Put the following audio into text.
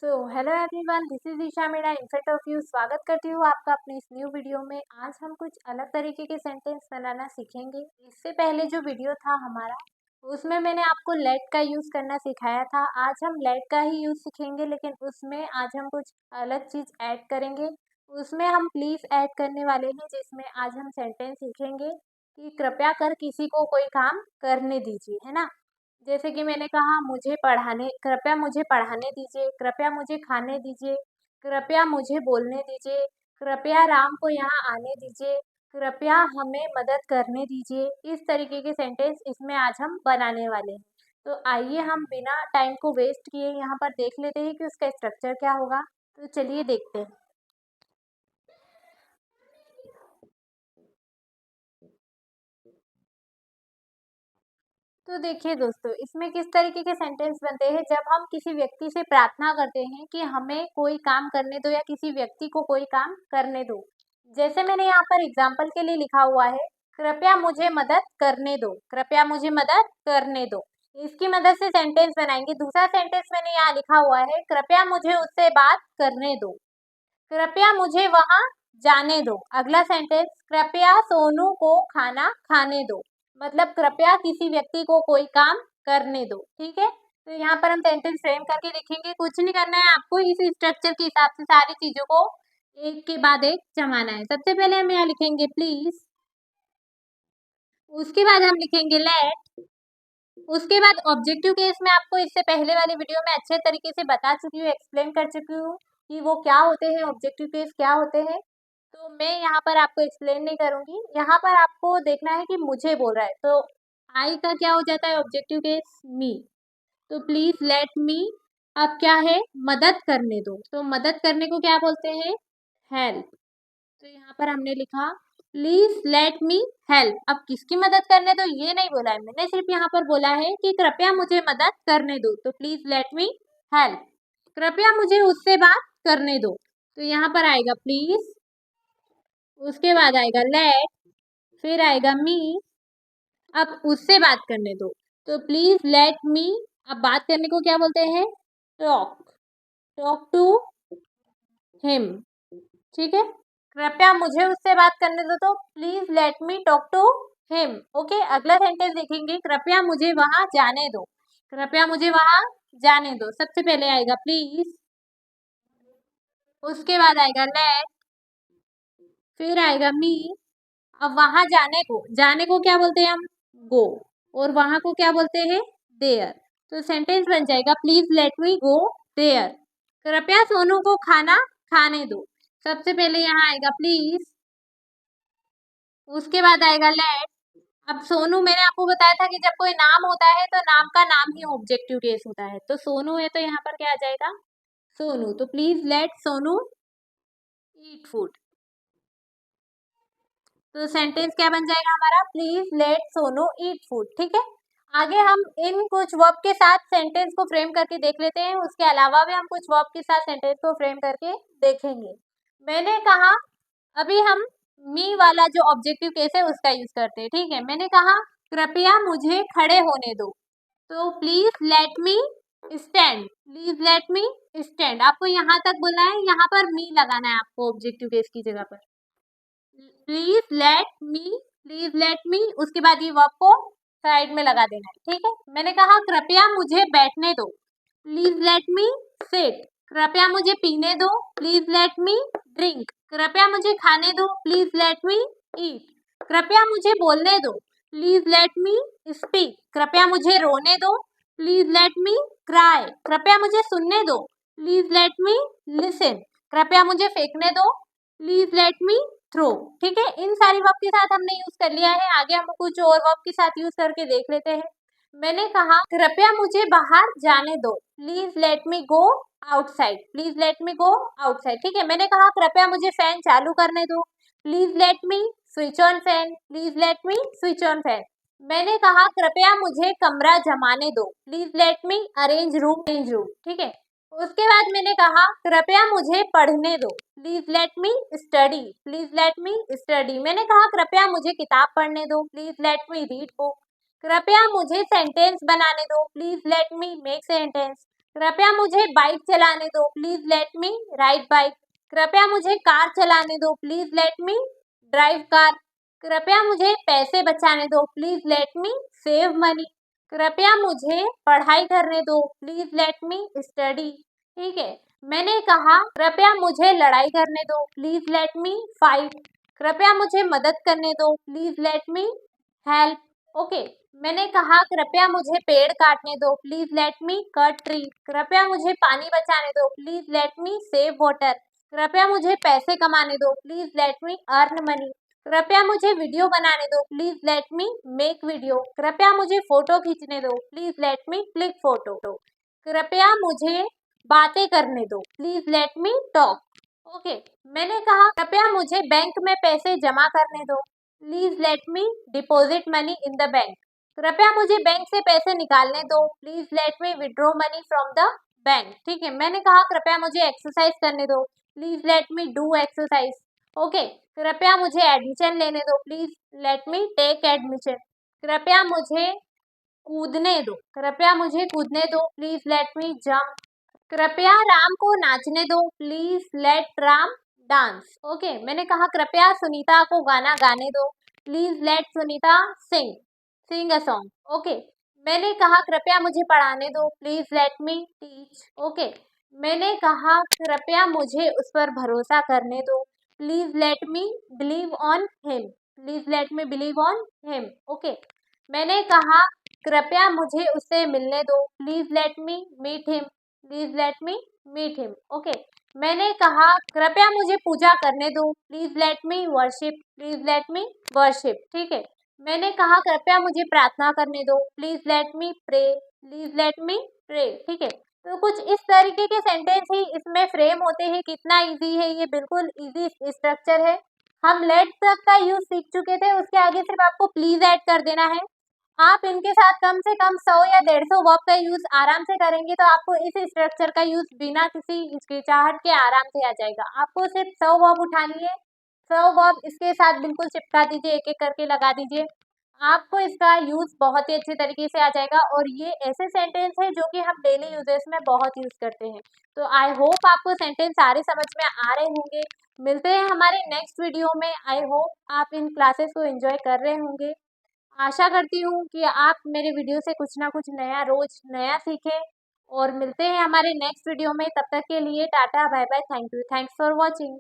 Hello everyone, this is Isha मेरा in fact of you. स्वागत करती हूँ आपका अपनी इस न्यू वीडियो में। आज हम कुछ अलग तरीके के सेंटेंस बनाना सीखेंगे। इससे पहले जो वीडियो था हमारा, उसमें मैंने आपको लेट का यूज़ करना सिखाया था। आज हम लेट का ही यूज़ सीखेंगे, लेकिन उसमें आज हम कुछ अलग चीज़ ऐड करेंगे। उसमें हम प्लीज़ ऐड करने वाले हैं, जिसमें आज हम सेंटेंस सीखेंगे कि कृपया कर किसी को कोई काम करने दीजिए, है ना। जैसे कि मैंने कहा, कृपया मुझे पढ़ाने दीजिए, कृपया मुझे खाने दीजिए, कृपया मुझे बोलने दीजिए, कृपया राम को यहाँ आने दीजिए, कृपया हमें मदद करने दीजिए। इस तरीके के सेंटेंस इसमें आज हम बनाने वाले हैं। तो आइए हम बिना टाइम को वेस्ट किए यहाँ पर देख लेते हैं कि उसका स्ट्रक्चर क्या होगा। तो चलिए देखते हैं। तो देखिए दोस्तों, इसमें किस तरीके के सेंटेंस बनते हैं। जब हम किसी व्यक्ति से प्रार्थना करते हैं कि हमें कोई काम करने दो या किसी व्यक्ति को कोई काम करने दो। जैसे मैंने यहाँ पर एग्जाम्पल के लिए लिखा हुआ है, कृपया मुझे मदद करने दो, कृपया मुझे मदद करने दो। इसकी मदद से सेंटेंस बनाएंगे। दूसरा सेंटेंस मैंने यहाँ लिखा हुआ है, कृपया मुझे उससे बात करने दो, कृपया मुझे वहां जाने दो। अगला सेंटेंस, कृपया सोनू को खाना खाने दो, मतलब कृपया किसी व्यक्ति को कोई काम करने दो। ठीक है, तो यहाँ पर हम सेंटेंस फ्रेम करके लिखेंगे। कुछ नहीं करना है आपको, इस स्ट्रक्चर के हिसाब से सारी चीजों को एक के बाद एक जमाना है। सबसे पहले हम यहाँ लिखेंगे प्लीज, उसके बाद हम लिखेंगे लेट, उसके बाद ऑब्जेक्टिव केस में आपको इससे पहले वाली वीडियो में अच्छे तरीके से बता चुकी हूँ, एक्सप्लेन कर चुकी हूँ कि वो क्या होते हैं, ऑब्जेक्टिव केस क्या होते हैं। तो मैं यहाँ पर आपको एक्सप्लेन नहीं करूंगी। यहाँ पर आपको देखना है कि मुझे बोल रहा है, तो आई का क्या हो जाता है ऑब्जेक्टिव केस, मी। तो प्लीज लेट मी, अब क्या है, मदद करने दो। तो मदद करने को क्या बोलते हैं, हेल्प। तो यहाँ पर हमने लिखा प्लीज लेट मी हेल्प। अब किसकी मदद करने दो ये नहीं बोला है मैंने, सिर्फ यहाँ पर बोला है कि कृपया मुझे मदद करने दो। तो प्लीज लेट मी हेल्प, कृपया मुझे उससे बात करने दो। तो यहाँ पर आएगा प्लीज, उसके बाद आएगा लेट, फिर आएगा मी, अब उससे बात करने दो। तो प्लीज लेट मी, अब बात करने को क्या बोलते हैं, टॉक, टॉक टू हिम। ठीक है, कृपया मुझे उससे बात करने दो, तो please let me talk to him. Okay, अगला सेंटेंस देखेंगे, कृपया मुझे वहां जाने दो, कृपया मुझे वहां जाने दो। सबसे पहले आएगा प्लीज, उसके बाद आएगा लेट, फिर आएगा मी। अब वहां जाने को क्या बोलते हैं हम, गो, और वहां को क्या बोलते हैं, देयर। तो सेंटेंस बन जाएगा please let me go there, कृपया सोनू को खाना खाने दो। सबसे पहले यहाँ आएगा प्लीज, उसके बाद आएगा लेट। अब सोनू, मैंने आपको बताया था कि जब कोई नाम होता है तो नाम का नाम ही ऑब्जेक्टिव केस होता है। तो सोनू है तो यहाँ पर क्या आ जाएगा, सोनू। तो please late Sonu eat food. तो सेंटेंस क्या बन जाएगा हमारा, please let Sonu eat food. ठीक है, आगे हम इन कुछ वर्ब के साथ सेंटेंस को फ्रेम करके देख लेते हैं। उसके अलावा भी हम कुछ वर्ब के साथ सेंटेंस को फ्रेम करके देखेंगे। मैंने कहा, अभी हम मी वाला जो ऑब्जेक्टिव केस है उसका यूज करते हैं। ठीक है, मैंने कहा कृपया मुझे खड़े होने दो, तो please let me stand, please let me stand. आपको यहाँ तक बोलना है, यहाँ पर मी लगाना है आपको ऑब्जेक्टिव केस की जगह पर। Please let me, please let मी, उसके बाद ये वर्ब को साइड में लगा देना है। ठीक है, मैंने कहा कृपया मुझे बैठने दो, प्लीज लेट मी सिट, कृपया मुझे पीने दो, प्लीज लेट मी ड्रिंक, कृपया मुझे खाने दो, प्लीज लेट मी ईट, कृपया मुझे बोलने दो, प्लीज लेट मी स्पीक, कृपया मुझे रोने दो, प्लीज लेट मी क्राई, कृपया मुझे सुनने दो, प्लीज लेट मी लिसन, कृपया मुझे फेंकने दो, प्लीज लेट मी थ्रो। ठीक है, इन सारी वर्ब के साथ हमने यूज कर लिया है। आगे हम कुछ और वर्ब के साथ यूज करके देख लेते हैं। मैंने कहा कृपया मुझे बाहर जाने दो, please let me go outside, please let me go outside. ठीक है, मैंने कहा कृपया मुझे फैन चालू करने दो, please let me switch on fan, please let me switch on fan. मैंने कहा कृपया मुझे कमरा जमाने दो, please let me arrange room, arrange room. ठीक है, उसके बाद मैंने कहा कृपया मुझे पढ़ने दो, please let me study, please let me study. मैंने कहा कृपया मुझे किताब पढ़ने दो, please let me read book, कृपया मुझे सेंटेंस बनाने दो, please let me make sentence, कृपया मुझे बाइक चलाने दो, please let me ride bike. कृपया मुझे कार चलाने दो, please let me drive car. कृपया मुझे पैसे बचाने दो, please let me save money. कृपया मुझे पढ़ाई करने दो, प्लीज लेट मी स्टडी। ठीक है, मैंने कहा कृपया मुझे लड़ाई करने दो, प्लीज लेट मी फाइट। कृपया मुझे मदद करने दो, please let me help. Okay, मैंने कहा कृपया मुझे पेड़ काटने दो, please let me cut tree. कृपया मुझे पानी बचाने दो, please let me save water. कृपया मुझे पैसे कमाने दो, please let me earn money. कृपया मुझे वीडियो बनाने दो, please let me make video. कृपया मुझे फोटो खींचने दो, please let me click photo. कृपया मुझे बातें करने दो, please let me talk. Okay, मैंने कहा कृपया मुझे बैंक में पैसे जमा करने दो, please let me deposit money in the bank. कृपया मुझे बैंक से पैसे निकालने दो, please let me withdraw money from the bank. ठीक है, मैंने कहा कृपया मुझे एक्सरसाइज करने दो, please let me do exercise. Okay, कृपया मुझे एडमिशन लेने दो, please let me take admission. कृपया मुझे कूदने दो, कृपया मुझे कूदने दो, प्लीज लेट मी जंप। कृपया राम को नाचने दो, please let Ram dance. Okay, मैंने कहा कृपया सुनीता को गाना गाने दो, please let Sunita sing a song. Okay, मैंने कहा कृपया मुझे पढ़ाने दो, please let me teach. Okay, मैंने कहा कृपया मुझे उस पर भरोसा करने दो, please let me believe on him. Please let me believe on him. Okay, मैंने कहा कृपया मुझे उससे मिलने दो, please let me meet him. Please let me meet him. Okay, मैंने कहा कृपया मुझे पूजा करने दो, please let me worship. Please let me worship. ठीक है, मैंने कहा कृपया मुझे प्रार्थना करने दो, please let me pray. Please let me pray. ठीक है, तो कुछ इस तरीके के सेंटेंस ही इसमें फ्रेम होते हैं। कितना इजी है, ये बिल्कुल इजी स्ट्रक्चर है। हम लेट तक का यूज सीख चुके थे, उसके आगे सिर्फ आपको प्लीज ऐड कर देना है। आप इनके साथ कम से कम 100 या 150 वर्ब का यूज आराम से करेंगे तो आपको इस स्ट्रक्चर का यूज बिना किसी हिचकिचाहट के आराम से आ जाएगा। आपको सिर्फ 100 वर्ब उठानी है, 100 वर्ब इसके साथ बिल्कुल चिपका दीजिए, एक एक करके लगा दीजिए, आपको इसका यूज बहुत ही अच्छे तरीके से आ जाएगा। और ये ऐसे सेंटेंस है जो कि हम डेली यूजेस में बहुत यूज करते हैं। तो आई होप आपको सेंटेंस सारे समझ में आ रहे होंगे। मिलते हैं हमारे नेक्स्ट वीडियो में। आई होप आप इन क्लासेस को एंजॉय कर रहे होंगे। आशा करती हूँ कि आप मेरे वीडियो से कुछ ना कुछ नया रोज नया सीखें। और मिलते हैं हमारे नेक्स्ट वीडियो में। तब तक के लिए tata bye bye, thank you, thanks for watching.